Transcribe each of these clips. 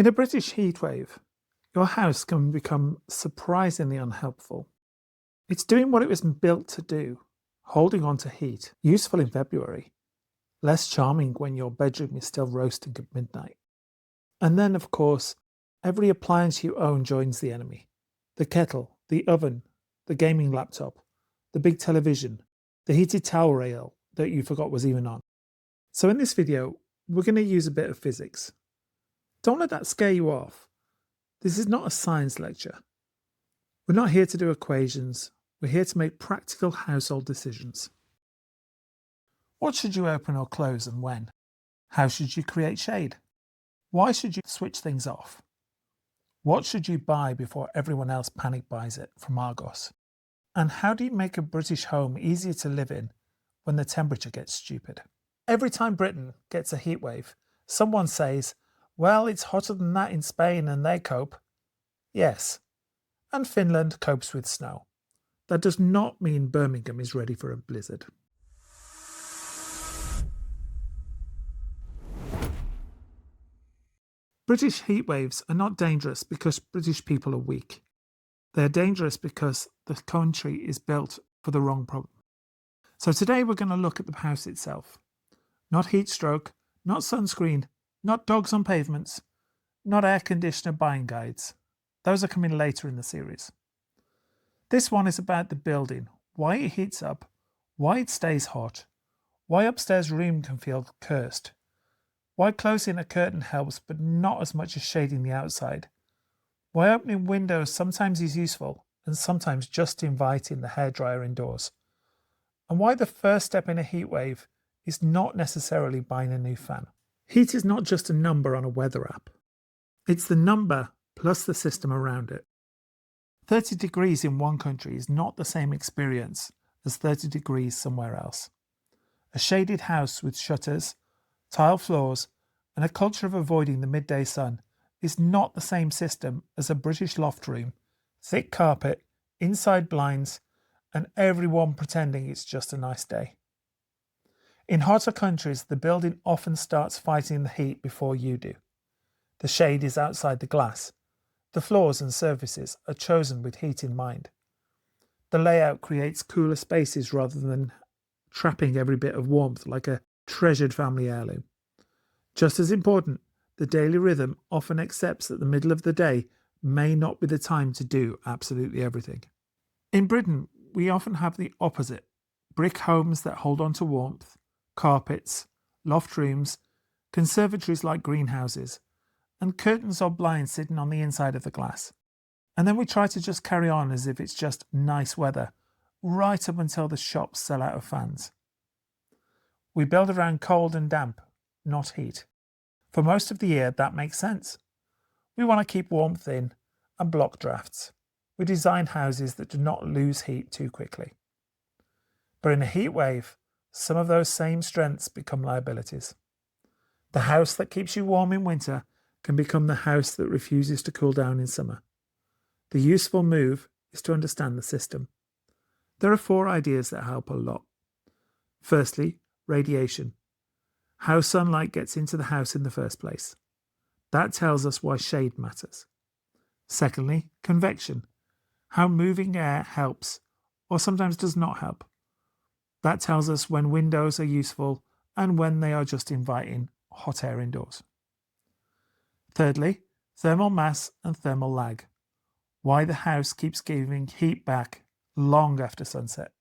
In a British heatwave, your house can become surprisingly unhelpful. It's doing what it was built to do, holding on to heat, useful in February, less charming when your bedroom is still roasting at midnight. And then, of course, every appliance you own joins the enemy. The kettle, the oven, the gaming laptop, the big television, the heated towel rail that you forgot was even on. So in this video, we're going to use a bit of physics. Don't let that scare you off. This is not a science lecture. We're not here to do equations. We're here to make practical household decisions. What should you open or close and when? How should you create shade? Why should you switch things off? What should you buy before everyone else panic buys it from Argos? And how do you make a British home easier to live in when the temperature gets stupid? Every time Britain gets a heatwave, someone says, well, it's hotter than that in Spain and they cope. Yes, and Finland copes with snow. That does not mean Birmingham is ready for a blizzard. British heatwaves are not dangerous because British people are weak. They're dangerous because the country is built for the wrong problem. So today we're going to look at the house itself. Not heat stroke, not sunscreen, not dogs on pavements, not air conditioner buying guides. Those are coming later in the series. This one is about the building, why it heats up, why it stays hot, why upstairs room can feel cursed, why closing a curtain helps but not as much as shading the outside, why opening windows sometimes is useful and sometimes just inviting the hairdryer indoors, and why the first step in a heatwave is not necessarily buying a new fan. Heat is not just a number on a weather app. It's the number plus the system around it. 30 degrees in one country is not the same experience as 30 degrees somewhere else. A shaded house with shutters, tile floors, and a culture of avoiding the midday sun is not the same system as a British loft room, thick carpet, inside blinds, and everyone pretending it's just a nice day. In hotter countries, the building often starts fighting the heat before you do. The shade is outside the glass. The floors and surfaces are chosen with heat in mind. The layout creates cooler spaces rather than trapping every bit of warmth like a treasured family heirloom. Just as important, the daily rhythm often accepts that the middle of the day may not be the time to do absolutely everything. In Britain, we often have the opposite. Brick homes that hold on to warmth, carpets, loft rooms, conservatories like greenhouses, and curtains or blinds sitting on the inside of the glass. And then we try to just carry on as if it's just nice weather, right up until the shops sell out of fans. We build around cold and damp, not heat. For most of the year, that makes sense. We want to keep warmth in and block drafts. We design houses that do not lose heat too quickly. But in a heat wave, some of those same strengths become liabilities. The house that keeps you warm in winter can become the house that refuses to cool down in summer. The useful move is to understand the system. There are 4 ideas that help a lot. Firstly, radiation. How sunlight gets into the house in the first place. That tells us why shade matters. Secondly, convection. How moving air helps or sometimes does not help. That tells us when windows are useful and when they are just inviting hot air indoors. Thirdly, thermal mass and thermal lag. Why the house keeps giving heat back long after sunset.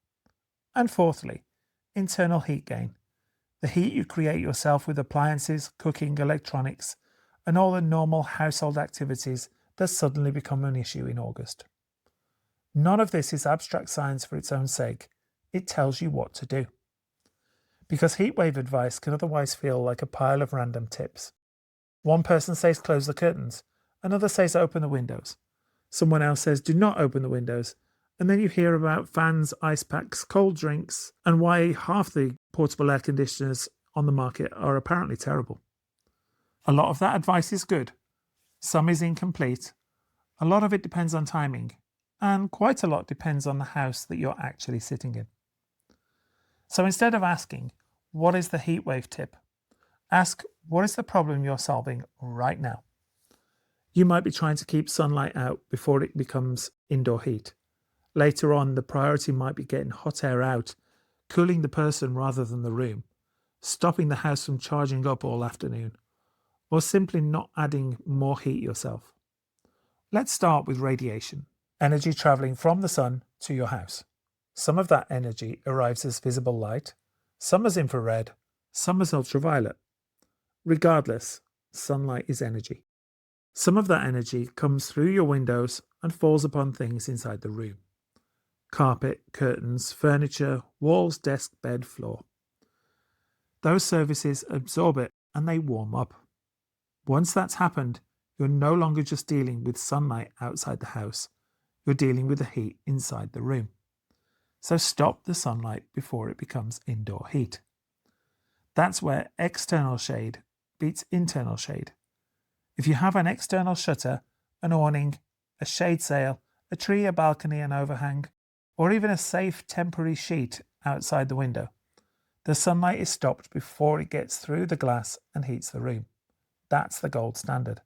And fourthly, internal heat gain. The heat you create yourself with appliances, cooking, electronics, and all the normal household activities that suddenly become an issue in August. None of this is abstract science for its own sake. It tells you what to do. Because heatwave advice can otherwise feel like a pile of random tips. One person says close the curtains, another says open the windows. Someone else says do not open the windows, and then you hear about fans, ice packs, cold drinks, and why half the portable air conditioners on the market are apparently terrible. A lot of that advice is good. Some is incomplete. A lot of it depends on timing, and quite a lot depends on the house that you're actually sitting in. So instead of asking, what is the heatwave tip? Ask, what is the problem you're solving right now? You might be trying to keep sunlight out before it becomes indoor heat. Later on, the priority might be getting hot air out, cooling the person rather than the room, stopping the house from charging up all afternoon, or simply not adding more heat yourself. Let's start with radiation, energy traveling from the sun to your house. Some of that energy arrives as visible light, some as infrared, some as ultraviolet. Regardless, sunlight is energy. Some of that energy comes through your windows and falls upon things inside the room. Carpet, curtains, furniture, walls, desk, bed, floor. Those surfaces absorb it and they warm up. Once that's happened, you're no longer just dealing with sunlight outside the house, you're dealing with the heat inside the room. So stop the sunlight before it becomes indoor heat. That's where external shade beats internal shade. If you have an external shutter, an awning, a shade sail, a tree, a balcony, an overhang, or even a safe temporary sheet outside the window, the sunlight is stopped before it gets through the glass and heats the room. That's the gold standard.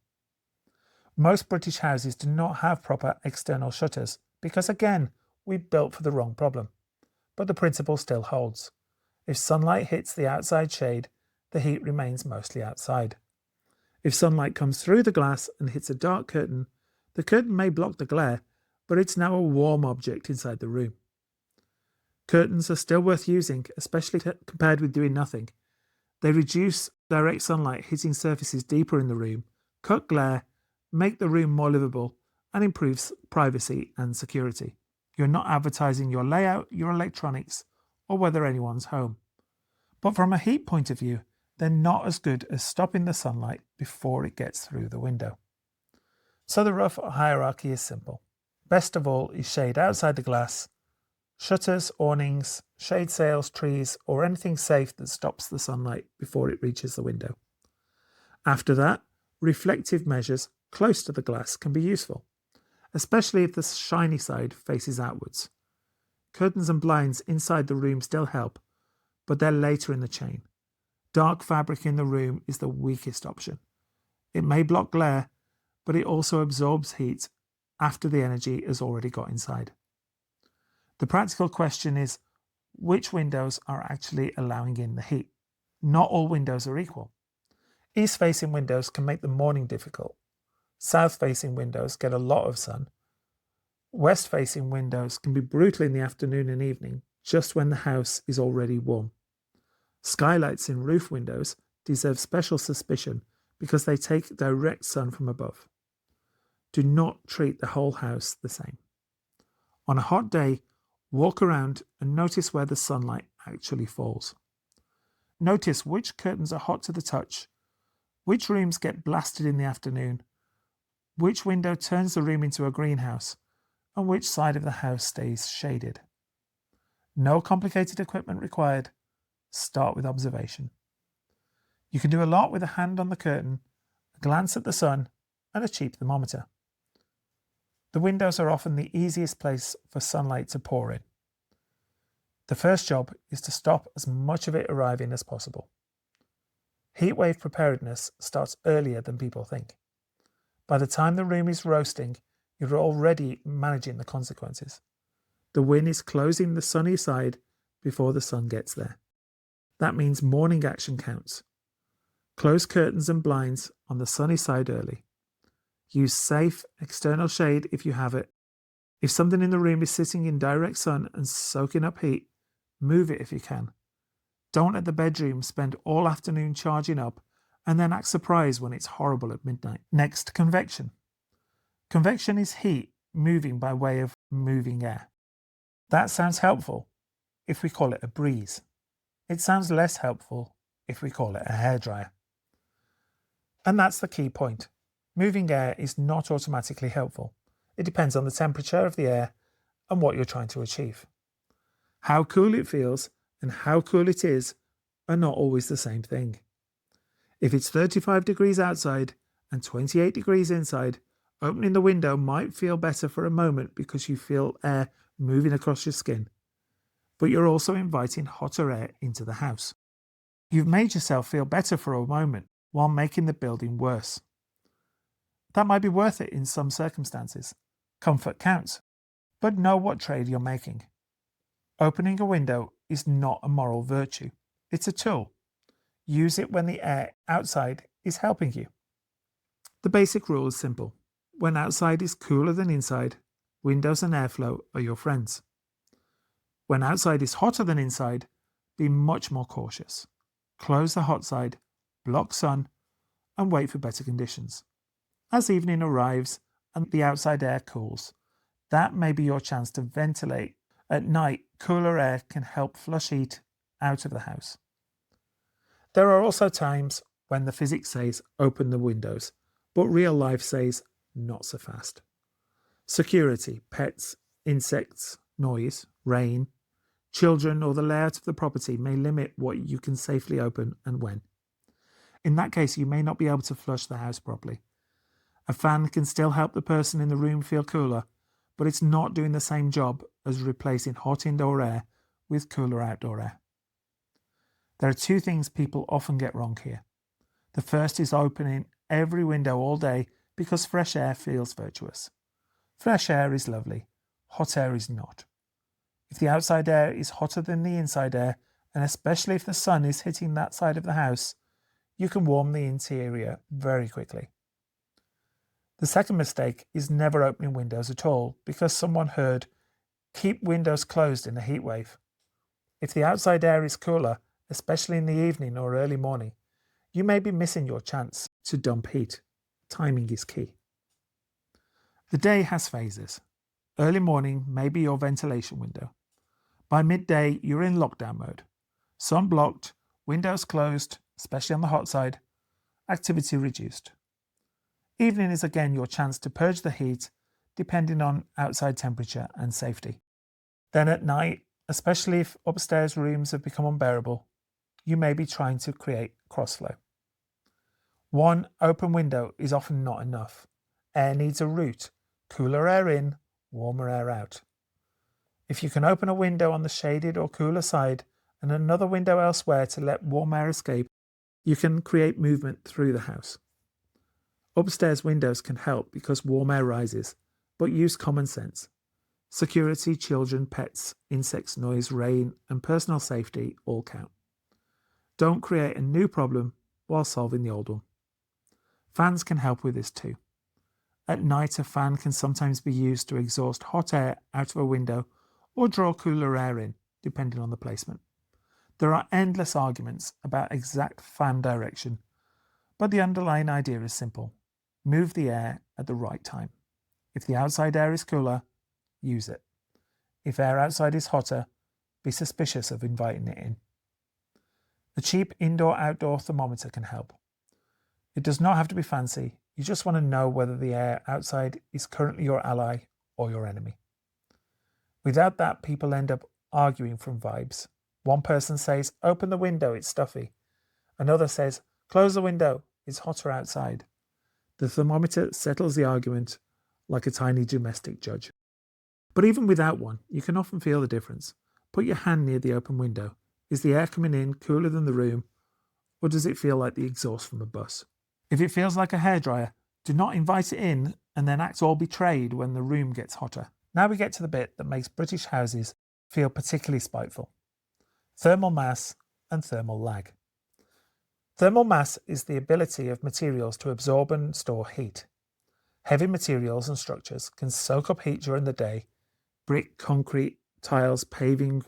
Most British houses do not have proper external shutters because, again, we built for the wrong problem. But the principle still holds. If sunlight hits the outside shade, the heat remains mostly outside. If sunlight comes through the glass and hits a dark curtain, the curtain may block the glare, but it's now a warm object inside the room. Curtains are still worth using, especially compared with doing nothing. They reduce direct sunlight hitting surfaces deeper in the room, cut glare, make the room more livable, and improves privacy and security. You're not advertising your layout, your electronics, or whether anyone's home. But from a heat point of view, they're not as good as stopping the sunlight before it gets through the window. So the rough hierarchy is simple. Best of all is shade outside the glass, shutters, awnings, shade sails, trees, or anything safe that stops the sunlight before it reaches the window. After that, reflective measures close to the glass can be useful, especially if the shiny side faces outwards. Curtains and blinds inside the room still help, but they're later in the chain. Dark fabric in the room is the weakest option. It may block glare, but it also absorbs heat after the energy has already got inside. The practical question is, which windows are actually allowing in the heat? Not all windows are equal. East-facing windows can make the morning difficult. South-facing windows get a lot of sun. West-facing windows can be brutal in the afternoon and evening, just when the house is already warm. Skylights in roof windows deserve special suspicion because they take direct sun from above. Do not treat the whole house the same. On a hot day, walk around and notice where the sunlight actually falls. Notice which curtains are hot to the touch, which rooms get blasted in the afternoon, which window turns the room into a greenhouse, and which side of the house stays shaded. No complicated equipment required. Start with observation. You can do a lot with a hand on the curtain, a glance at the sun, and a cheap thermometer. The windows are often the easiest place for sunlight to pour in. The first job is to stop as much of it arriving as possible. Heatwave preparedness starts earlier than people think. By the time the room is roasting, you're already managing the consequences. The wind is closing the sunny side before the sun gets there. That means morning action counts. Close curtains and blinds on the sunny side early. Use safe external shade if you have it. If something in the room is sitting in direct sun and soaking up heat, move it if you can. Don't let the bedroom spend all afternoon charging up and then act surprised when it's horrible at midnight. Next, convection. Convection is heat moving by way of moving air. That sounds helpful if we call it a breeze. It sounds less helpful if we call it a hairdryer. And that's the key point. Moving air is not automatically helpful. It depends on the temperature of the air and what you're trying to achieve. How cool it feels and how cool it is are not always the same thing. If it's 35 degrees outside and 28 degrees inside, opening the window might feel better for a moment because you feel air moving across your skin. But you're also inviting hotter air into the house. You've made yourself feel better for a moment while making the building worse. That might be worth it in some circumstances. Comfort counts. But know what trade you're making. Opening a window is not a moral virtue. It's a tool. Use it when the air outside is helping you. The basic rule is simple. When outside is cooler than inside, windows and airflow are your friends. When outside is hotter than inside, be much more cautious. Close the hot side, block sun, and wait for better conditions. As evening arrives and the outside air cools, that may be your chance to ventilate. At night, cooler air can help flush heat out of the house. There are also times when the physics says open the windows, but real life says not so fast. Security, pets, insects, noise, rain, children, or the layout of the property may limit what you can safely open and when. In that case, you may not be able to flush the house properly. A fan can still help the person in the room feel cooler, but it's not doing the same job as replacing hot indoor air with cooler outdoor air. There are two things people often get wrong here. The first is opening every window all day because fresh air feels virtuous. Fresh air is lovely. Hot air is not. If the outside air is hotter than the inside air, and especially if the sun is hitting that side of the house, you can warm the interior very quickly. The second mistake is never opening windows at all because someone heard, keep windows closed in a heat wave. If the outside air is cooler, especially in the evening or early morning, you may be missing your chance to dump heat. Timing is key. The day has phases. Early morning may be your ventilation window. By midday, you're in lockdown mode. Sun blocked, windows closed, especially on the hot side, activity reduced. Evening is again your chance to purge the heat, depending on outside temperature and safety. Then at night, especially if upstairs rooms have become unbearable, you may be trying to create crossflow. One open window is often not enough. Air needs a route, cooler air in, warmer air out. If you can open a window on the shaded or cooler side and another window elsewhere to let warm air escape, you can create movement through the house. Upstairs windows can help because warm air rises, but use common sense. Security, children, pets, insects, noise, rain, and personal safety all count. Don't create a new problem while solving the old one. Fans can help with this too. At night, a fan can sometimes be used to exhaust hot air out of a window or draw cooler air in, depending on the placement. There are endless arguments about exact fan direction, but the underlying idea is simple. Move the air at the right time. If the outside air is cooler, use it. If air outside is hotter, be suspicious of inviting it in. A cheap indoor-outdoor thermometer can help. It does not have to be fancy. You just want to know whether the air outside is currently your ally or your enemy. Without that, people end up arguing from vibes. One person says, open the window, it's stuffy. Another says, close the window, it's hotter outside. The thermometer settles the argument like a tiny domestic judge. But even without one, you can often feel the difference. Put your hand near the open window. Is the air coming in cooler than the room, or does it feel like the exhaust from a bus? If it feels like a hairdryer, do not invite it in and then act all betrayed when the room gets hotter. Now we get to the bit that makes British houses feel particularly spiteful. Thermal mass and thermal lag. Thermal mass is the ability of materials to absorb and store heat. Heavy materials and structures can soak up heat during the day. Brick, concrete, tiles, paving,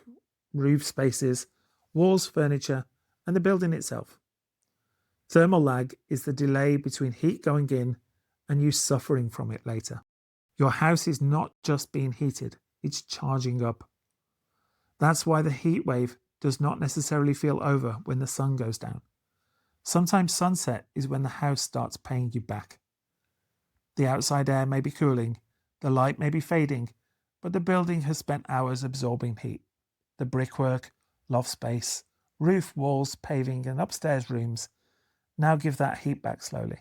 roof spaces, walls, furniture, and the building itself. Thermal lag is the delay between heat going in and you suffering from it later. Your house is not just being heated, it's charging up. That's why the heat wave does not necessarily feel over when the sun goes down. Sometimes sunset is when the house starts paying you back. The outside air may be cooling, the light may be fading, but the building has spent hours absorbing heat. The brickwork, loft space, roof, walls, paving, and upstairs rooms now give that heat back slowly.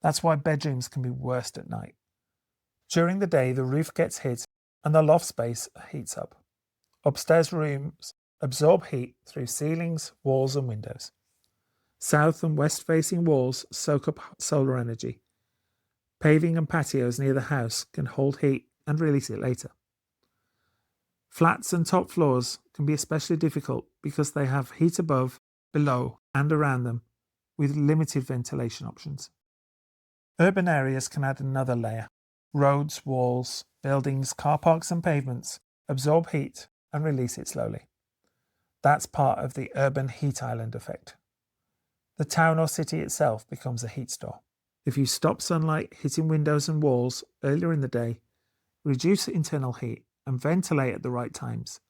That's why bedrooms can be worst at night. During the day, the roof gets hit and the loft space heats up. Upstairs rooms absorb heat through ceilings, walls, and windows. South and west facing walls soak up solar energy. Paving and patios near the house can hold heat and release it later. Flats and top floors can be especially difficult because they have heat above, below, and around them, with limited ventilation options. Urban areas can add another layer. Roads, walls, buildings, car parks, and pavements absorb heat and release it slowly. That's part of the urban heat island effect. The town or city itself becomes a heat store. If you stop sunlight hitting windows and walls earlier in the day, reduce internal heat, and ventilate at the right times,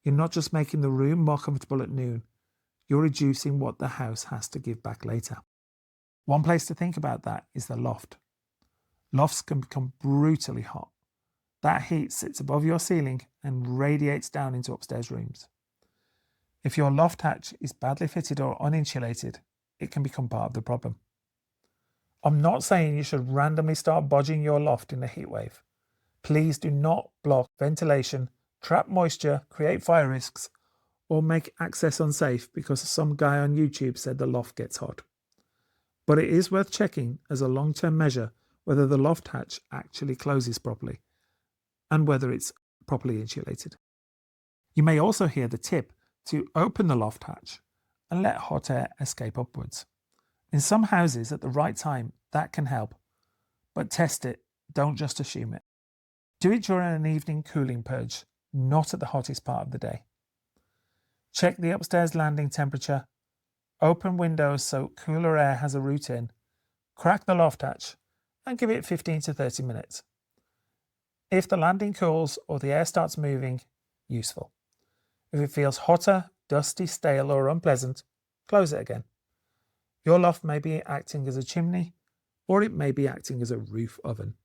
you're not just making the room more comfortable at noon, you're reducing what the house has to give back later. One place to think about that is the loft. Lofts can become brutally hot. That heat sits above your ceiling and radiates down into upstairs rooms. If your loft hatch is badly fitted or uninsulated, it can become part of the problem. I'm not saying you should randomly start bodging your loft in a heat wave. Please do not block ventilation, trap moisture, create fire risks, or make access unsafe because some guy on YouTube said the loft gets hot. But it is worth checking as a long-term measure whether the loft hatch actually closes properly and whether it's properly insulated. You may also hear the tip to open the loft hatch and let hot air escape upwards. In some houses at the right time, that can help, but test it, don't just assume it. Do it during an evening cooling purge, not at the hottest part of the day. Check the upstairs landing temperature, open windows so cooler air has a route in, crack the loft hatch, and give it 15 to 30 minutes. If the landing cools or the air starts moving, useful. If it feels hotter, dusty, stale, or unpleasant, close it again. Your loft may be acting as a chimney, or it may be acting as a roof oven.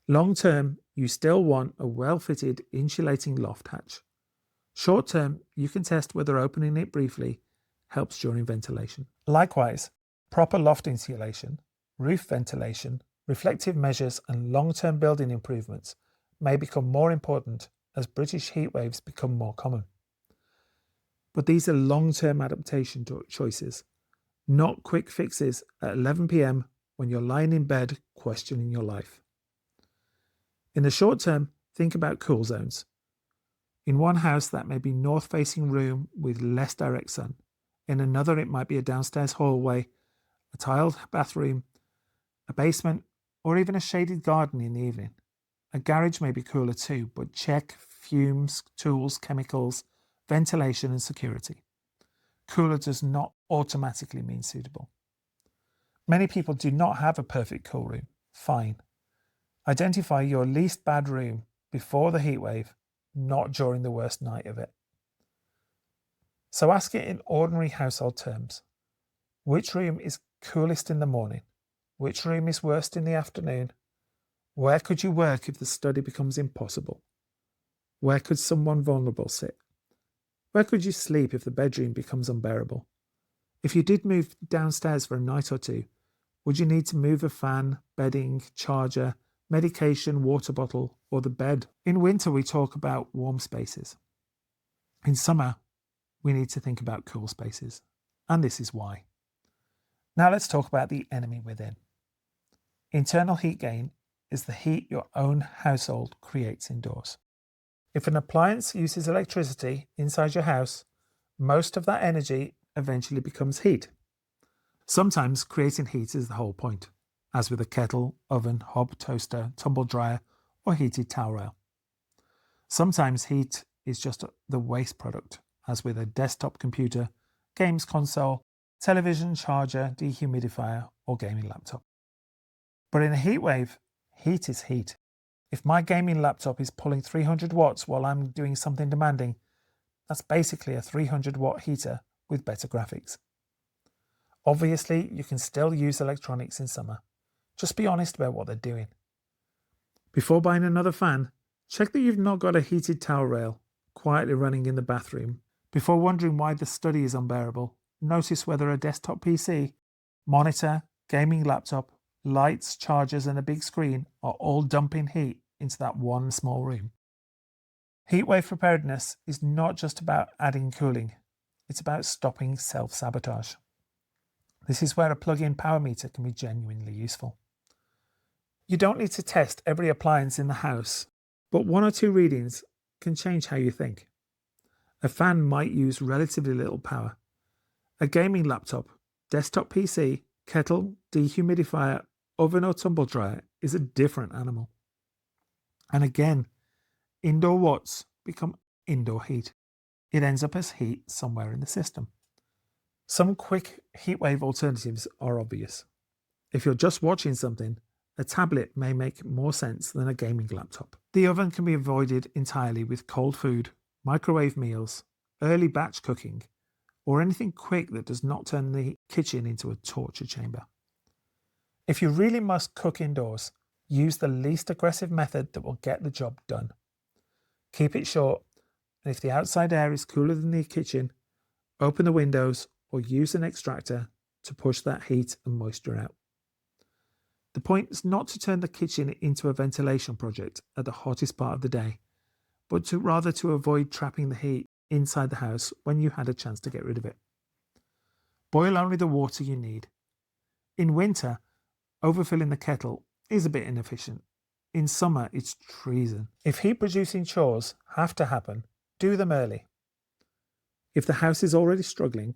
Long term, you still want a well-fitted insulating loft hatch. Short term, you can test whether opening it briefly helps during ventilation. Likewise, proper loft insulation, roof ventilation, reflective measures, and long-term building improvements may become more important as British heat waves become more common. But these are long-term adaptation choices, not quick fixes at 11 p.m. when you're lying in bed questioning your life. In the short term, think about cool zones. In one house, that may be north-facing room with less direct sun. In another, it might be a downstairs hallway, a tiled bathroom, a basement, or even a shaded garden in the evening. A garage may be cooler too, but check fumes, tools, chemicals, ventilation, and security. Cooler does not automatically mean suitable. Many people do not have a perfect cool room. Fine. Identify your least bad room before the heat wave, not during the worst night of it. So ask it in ordinary household terms. Which room is coolest in the morning? Which room is worst in the afternoon? Where could you work if the study becomes impossible? Where could someone vulnerable sit? Where could you sleep if the bedroom becomes unbearable? If you did move downstairs for a night or two, would you need to move a fan, bedding, charger, medication, water bottle, or the bed? In winter, we talk about warm spaces. In summer, we need to think about cool spaces, and this is why. Now let's talk about the enemy within. Internal heat gain is the heat your own household creates indoors. If an appliance uses electricity inside your house, most of that energy eventually becomes heat. Sometimes creating heat is the whole point, as with a kettle, oven, hob, toaster, tumble dryer, or heated towel rail. Sometimes heat is just the waste product, as with a desktop computer, games console, television, charger, dehumidifier, or gaming laptop. But in a heat wave, heat is heat. If my gaming laptop is pulling 300 watts while I'm doing something demanding, that's basically a 300-watt heater with better graphics. Obviously, you can still use electronics in summer. Just be honest about what they're doing. Before buying another fan, check that you've not got a heated towel rail quietly running in the bathroom. Before wondering why the study is unbearable, notice whether a desktop PC, monitor, gaming laptop, lights, chargers, and a big screen are all dumping heat into that one small room. Heatwave preparedness is not just about adding cooling, it's about stopping self-sabotage. This is where a plug-in power meter can be genuinely useful. You don't need to test every appliance in the house, but 1 or 2 readings can change how you think. A fan might use relatively little power. A gaming laptop, desktop PC, kettle, dehumidifier, oven or tumble dryer is a different animal. And again, indoor watts become indoor heat. It ends up as heat somewhere in the system. Some quick heatwave alternatives are obvious. If you're just watching something, a tablet may make more sense than a gaming laptop. The oven can be avoided entirely with cold food, microwave meals, early batch cooking, or anything quick that does not turn the kitchen into a torture chamber. If you really must cook indoors, use the least aggressive method that will get the job done. Keep it short, and if the outside air is cooler than the kitchen, open the windows or use an extractor to push that heat and moisture out. The point is not to turn the kitchen into a ventilation project at the hottest part of the day, but rather to avoid trapping the heat inside the house when you had a chance to get rid of it. Boil only the water you need. In winter, overfilling the kettle is a bit inefficient. In summer, it's treason. If heat-producing chores have to happen, do them early. If the house is already struggling,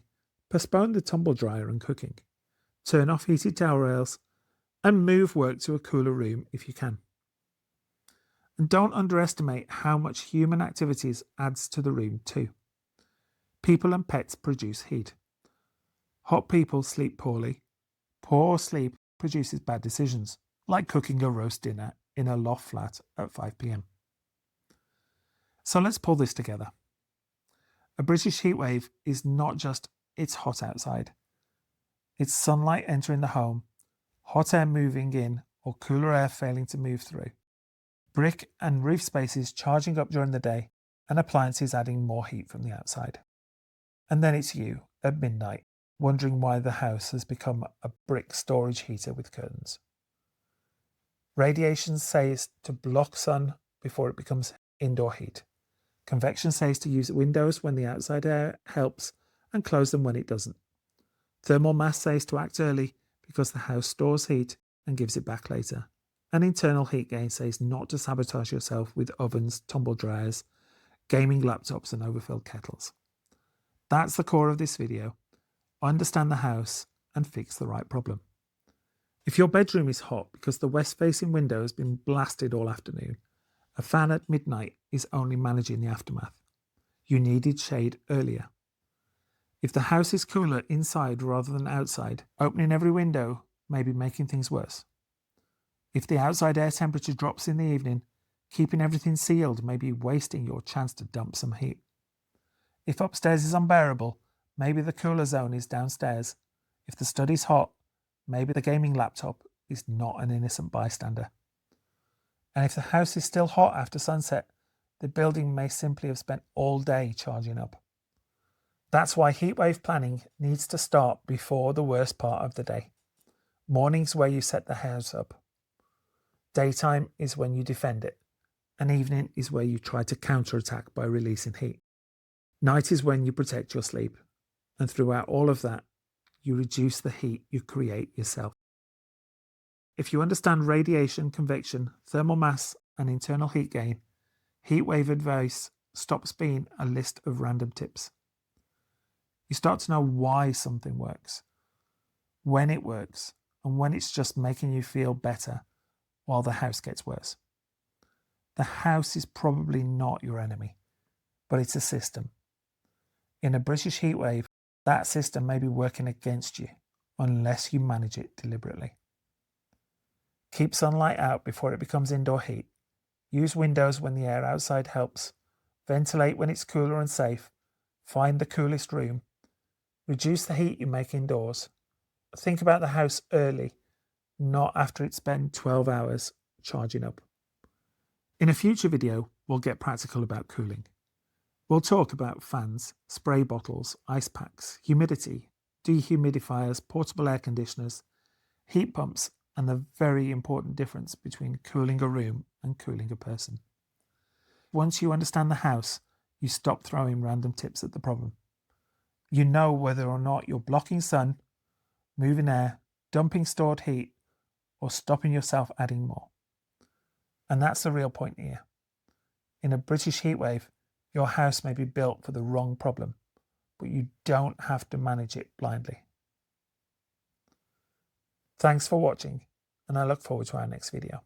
postpone the tumble dryer and cooking. Turn off heated towel rails and move work to a cooler room if you can. And don't underestimate how much human activities adds to the room too. People and pets produce heat. Hot people sleep poorly. Poor sleep produces bad decisions, like cooking a roast dinner in a loft flat at 5 p.m. So let's pull this together. A British heatwave is not just it's hot outside. It's sunlight entering the home, hot air moving in or cooler air failing to move through, brick and roof spaces charging up during the day, and appliances adding more heat from the outside. And then it's you, at midnight, wondering why the house has become a brick storage heater with curtains. Radiation says to block sun before it becomes indoor heat. Convection says to use windows when the outside air helps and close them when it doesn't. Thermal mass says to act early because the house stores heat and gives it back later. And internal heat gain says not to sabotage yourself with ovens, tumble dryers, gaming laptops and overfilled kettles. That's the core of this video. Understand the house and fix the right problem. If your bedroom is hot because the west-facing window has been blasted all afternoon, a fan at midnight is only managing the aftermath. You needed shade earlier. If the house is cooler inside rather than outside, opening every window may be making things worse. If the outside air temperature drops in the evening, keeping everything sealed may be wasting your chance to dump some heat. If upstairs is unbearable, maybe the cooler zone is downstairs. If the study's hot, maybe the gaming laptop is not an innocent bystander. And if the house is still hot after sunset, the building may simply have spent all day charging up. That's why heatwave planning needs to start before the worst part of the day. Morning's where you set the house up. Daytime is when you defend it. And evening is where you try to counterattack by releasing heat. Night is when you protect your sleep. And throughout all of that, you reduce the heat you create yourself. If you understand radiation, convection, thermal mass, and internal heat gain, heatwave advice stops being a list of random tips. You start to know why something works, when it works, and when it's just making you feel better while the house gets worse. The house is probably not your enemy, but it's a system. In a British heatwave, that system may be working against you unless you manage it deliberately. Keep sunlight out before it becomes indoor heat. Use windows when the air outside helps. Ventilate when it's cooler and safe. Find the coolest room. Reduce the heat you make indoors. Think about the house early, not after it's spent 12 hours charging up. In a future video, we'll get practical about cooling. We'll talk about fans, spray bottles, ice packs, humidity, dehumidifiers, portable air conditioners, heat pumps, and the very important difference between cooling a room and cooling a person. Once you understand the house, you stop throwing random tips at the problem. You know whether or not you're blocking sun, moving air, dumping stored heat, or stopping yourself adding more. And that's the real point here. In a British heatwave, your house may be built for the wrong problem, but you don't have to manage it blindly. Thanks for watching, and I look forward to our next video.